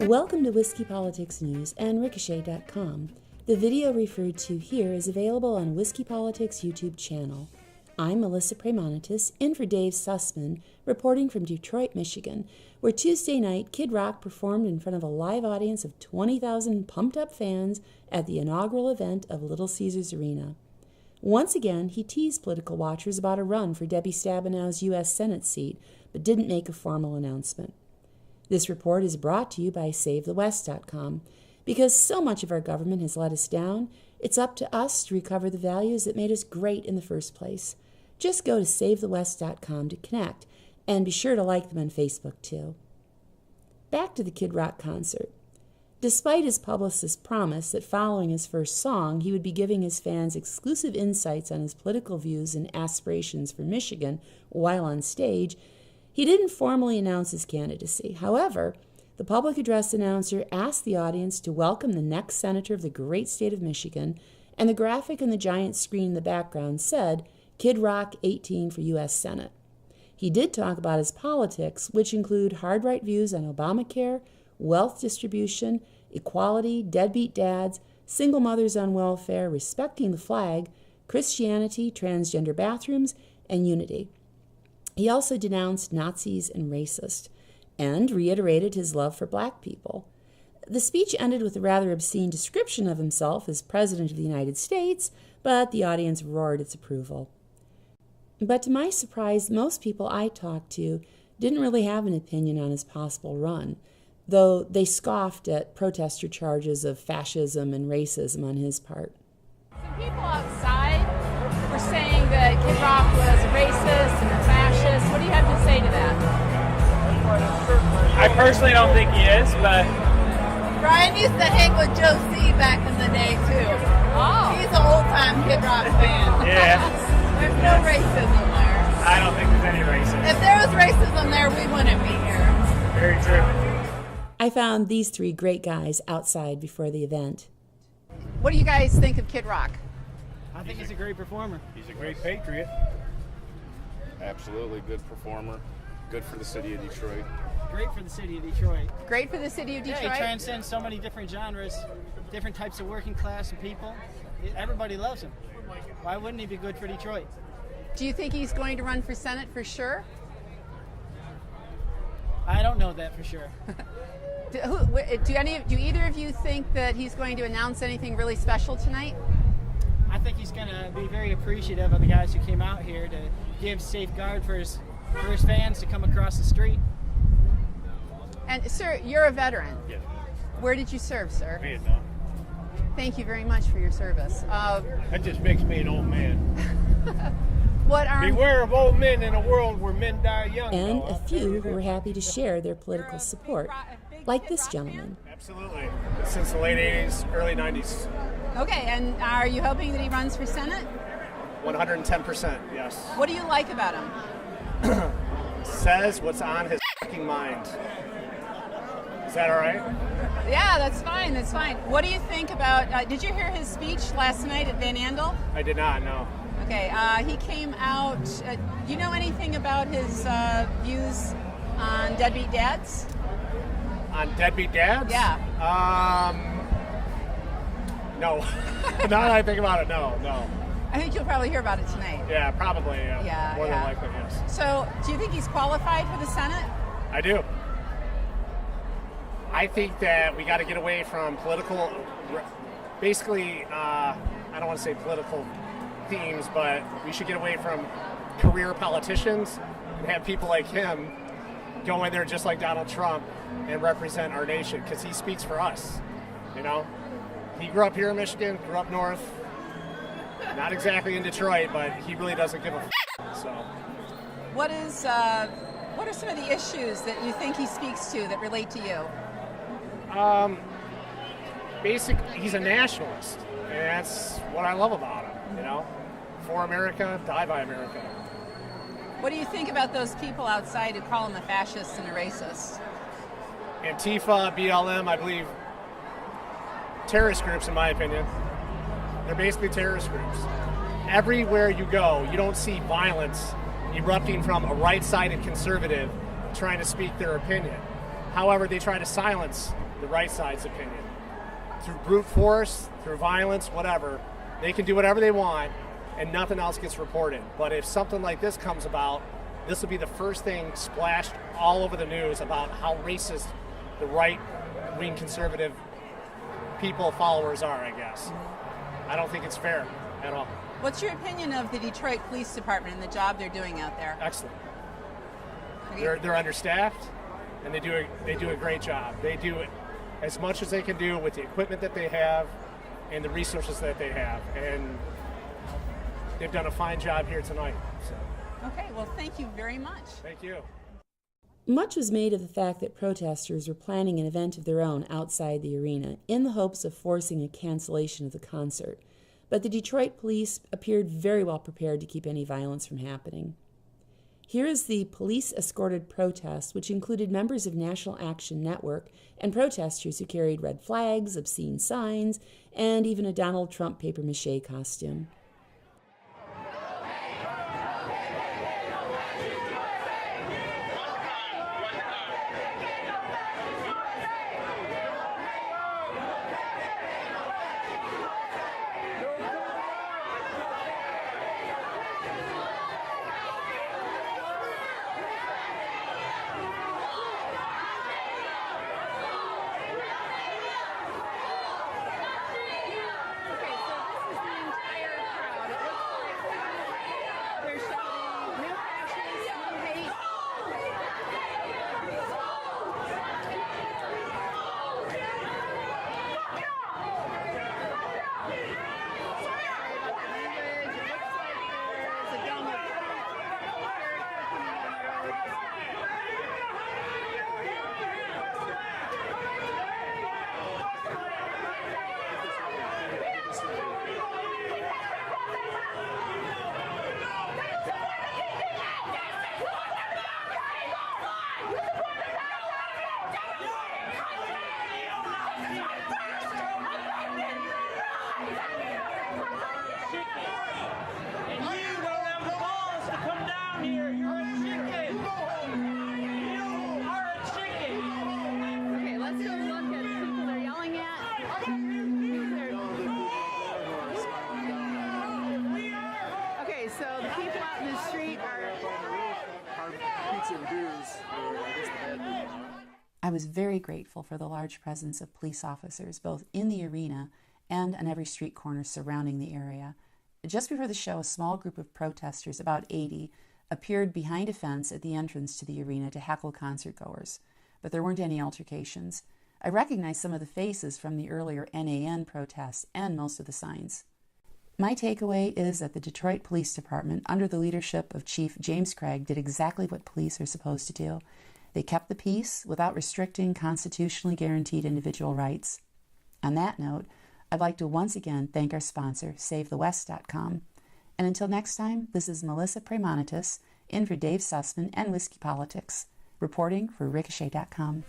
Welcome to Whiskey Politics News and Ricochet.com. The video referred to here is available on Whiskey Politics YouTube channel. I'm Melissa Praemonitus, in for Dave Sussman, reporting from Detroit, Michigan, where Tuesday night Kid Rock performed in front of a live audience of 20,000 pumped-up fans at the inaugural event of Little Caesars Arena. Once again, he teased political watchers about a run for Debbie Stabenow's U.S. Senate seat, but didn't make a formal announcement. This report is brought to you by SaveTheWest.com. Because so much of our government has let us down, it's up to us to recover the values that made us great in the first place. Just go to SaveTheWest.com to connect, and be sure to like them on Facebook too. Back to the Kid Rock concert. Despite his publicist's promise that following his first song, he would be giving his fans exclusive insights on his political views and aspirations for Michigan while on stage, he didn't formally announce his candidacy. However, the public address announcer asked the audience to welcome the next senator of the great state of Michigan, and the graphic on the giant screen in the background said, Kid Rock 18 for U.S. Senate. He did talk about his politics, which include hard-right views on Obamacare, wealth distribution, equality, deadbeat dads, single mothers on welfare, respecting the flag, Christianity, transgender bathrooms, and unity. He also denounced Nazis and racists, and reiterated his love for black people. The speech ended with a rather obscene description of himself as President of the United States, but the audience roared its approval. But to my surprise, most people I talked to didn't really have an opinion on his possible run, though they scoffed at protester charges of fascism and racism on his part. Some people outside were saying that Kid Rock was a racist and a fascist. What do you have to say to that? I personally don't think he is, but Brian used to hang with Joe C. back in the day, too. Oh. He's an old-time Kid Rock fan. yeah, There's no racism there. I don't think there's any racism. If there was racism there, we wouldn't be here. Very true. I found these three great guys outside before the event. What do you guys think of Kid Rock? I think he's a great performer. He's a great patriot. Absolutely good performer. Good for the city of Detroit. Great for the city of Detroit. Great for the city of Detroit? Yeah, he transcends so many different genres, different types of working class and people. Everybody loves him. Why wouldn't he be good for Detroit? Do you think he's going to run for Senate for sure? I don't know that for sure. Do either of you think that he's going to announce anything really special tonight? I think he's going to be very appreciative of the guys who came out here to give safeguard for his fans to come across the street. And sir, you're a veteran. Yeah. Where did you serve, sir? Vietnam. Thank you very much for your service. That just makes me an old man. Beware of old men in a world where men die young. And a few who were happy to share their political support, like this gentleman. Absolutely. Since the late 80s, early 90s. Okay, and are you hoping that he runs for Senate? 110%, yes. What do you like about him? Says what's on his fucking mind. Is that all right? Yeah, that's fine. That's fine. What do you think about? Did you hear his speech last night at Van Andel? I did not, no. Okay, he came out. Do you know anything about his views on deadbeat dads? On deadbeat dads? Yeah. No. Now that I think about it, no. I think you'll probably hear about it tonight. Yeah, probably. Yeah, More yeah. than likely, yes. So, do you think he's qualified for the Senate? I do. I think that we got to get away from political, basically, I don't want to say political themes, but we should get away from career politicians and have people like him go in there just like Donald Trump and represent our nation, because he speaks for us, you know? He grew up here in Michigan, grew up north, not exactly in Detroit, but he really doesn't give a so. What are some of the issues that you think he speaks to that relate to you? Basically, he's a nationalist, and that's what I love about him, you know? For America, die by America. What do you think about those people outside who call him a fascist and a racist? Antifa, BLM, I believe, terrorist groups, in my opinion. They're basically terrorist groups. Everywhere you go, you don't see violence erupting from a right-sided conservative trying to speak their opinion. However, they try to silence the right side's opinion. Through brute force, through violence, whatever, they can do whatever they want and nothing else gets reported. But if something like this comes about, this will be the first thing splashed all over the news about how racist the right-wing conservative people, followers are, I guess. I don't think it's fair at all. What's your opinion of the Detroit Police Department and the job they're doing out there? Excellent. They're understaffed, and they do a great job. They do it as much as they can do with the equipment that they have and the resources that they have, and they've done a fine job here tonight. So. Okay, well, thank you very much. Thank you. Much was made of the fact that protesters were planning an event of their own outside the arena in the hopes of forcing a cancellation of the concert, but the Detroit police appeared very well prepared to keep any violence from happening. Here is the police-escorted protest, which included members of National Action Network and protesters who carried red flags, obscene signs, and even a Donald Trump papier-mâché costume. I was very grateful for the large presence of police officers, both in the arena and on every street corner surrounding the area. Just before the show, a small group of protesters, about 80, appeared behind a fence at the entrance to the arena to heckle concertgoers, but there weren't any altercations. I recognized some of the faces from the earlier NAN protests and most of the signs. My takeaway is that the Detroit Police Department, under the leadership of Chief James Craig, did exactly what police are supposed to do. They kept the peace without restricting constitutionally guaranteed individual rights. On that note, I'd like to once again thank our sponsor, SaveTheWest.com. And until next time, this is Melissa Praemonitus, in for Dave Sussman and Whiskey Politics, reporting for Ricochet.com.